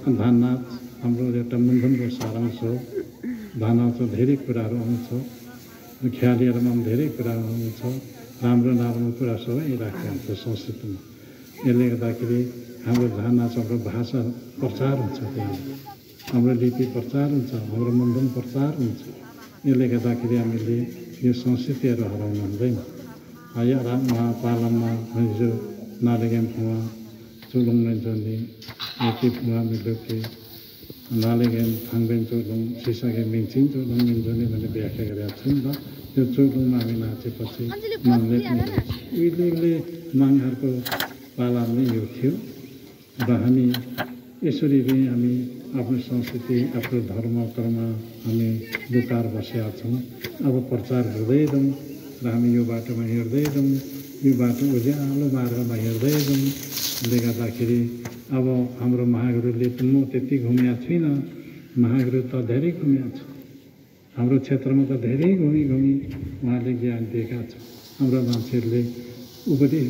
धान नाच हाम्रो एउटा मुन्धनको सारांश हो। धान नाचमा धेरै कुराहरू आउँछ, ख्यालीहरूमा पनि धेरै कुराहरू आउँछ, राम्रो नराम्रो कुरा सबै राखेको हुन्छ संस्कृतिमा। यसले गर्दाखेरि हाम्रो धान नाच हाम्रो भाषा प्रचार हुन्छ, त्यहाँ हाम्रो लिपि प्रचार हुन्छ, हाम्रो मुन्धन प्रचार हुन्छ। यसले गर्दाखेरि हामीले यो संस्कृतिहरू हराउनु हुँदैन। पालममा हिजो नालेगेम फुवा चुलुङ मेन्चोनी यति फुवा मिलुकी नालेगेम थाङबेन चुलुङ सिसागे मिङचिङ चुलुङ मिन्चोनी भन्ने व्याख्या गरेका छौँ नि त। त्यो चुलुङमा हामी नाचेपछि माङले पनि उहिले माङहरूको पाला नै यो थियो र हामी यसरी नै हामी आफ्नो संस्कृति आफ्नो धर्म कर्म हामी लुकाएर बसेका छौँ। अब प्रचार गर्दै जाउँ र हामी यो बाटोमा हिँड्दै जाउँ, यो बाटो उज्यालो मार्गमा हिँड्दै जाउँ। त्यसले गर्दाखेरि अब हाम्रो महागुरुले म त्यति घुमेको छुइनँ, महागुरु त धेरै घुमेको छ, हाम्रो क्षेत्रमा त धेरै घुमी उहाँले ज्ञान दिएका छ। हाम्रो मान्छेहरूले उपदेश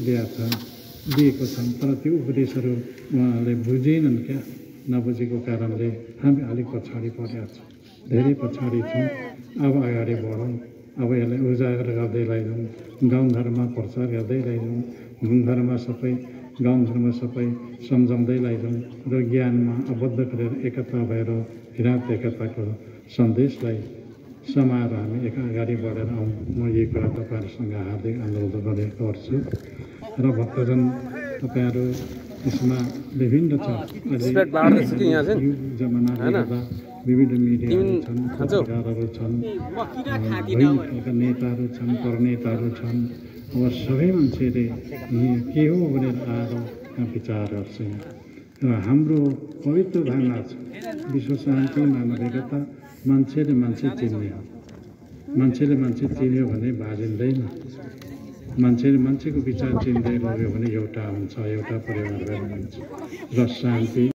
दिएको छन्, तर त्यो उपदेशहरू उहाँहरूले बुझेनन् क्या। नबुझेको कारणले हामी अलिक पछाडि परेका छौँ, धेरै पछाडि छौँ। अब अगाडि बढौँ, अब यसलाई उजागर गर्दै लैजाउँ, गाउँघरमा प्रचार गर्दै लैजाउँ, गाउँघरमा सबै सम्झाउँदै लैजाउँ र ज्ञानमा आबद्ध गरेर एकता भएर किराँत एकताको सन्देशलाई समाएर हामी अगाडि बढेर आउँ। म यही कुरा तपाईँहरूसँग हार्दिक अनुरोध गर्ने गर्छु। र भक्तजन तपाईँहरू यसमा विभिन्न छ, जमानाले गर्दा विविध मिडियाहरू छन्, पत्रकारहरू छन्, नेताहरू छन्, परनेताहरू छन्। अब सबै मान्छेले के हो भनेर आएर विचार गर्छ। र हाम्रो पवित्र धारणा छ विश्व शान्ति मानविकता, मान्छेले मान्छे चिन्ने हो। मान्छेले मान्छे चिन्यो भने बाजिँदैन, मान्छेले मान्छेको विचार चिन्दै लग्यो भने एउटा हुन्छ, एउटा परिवार हुन्छ र शान्ति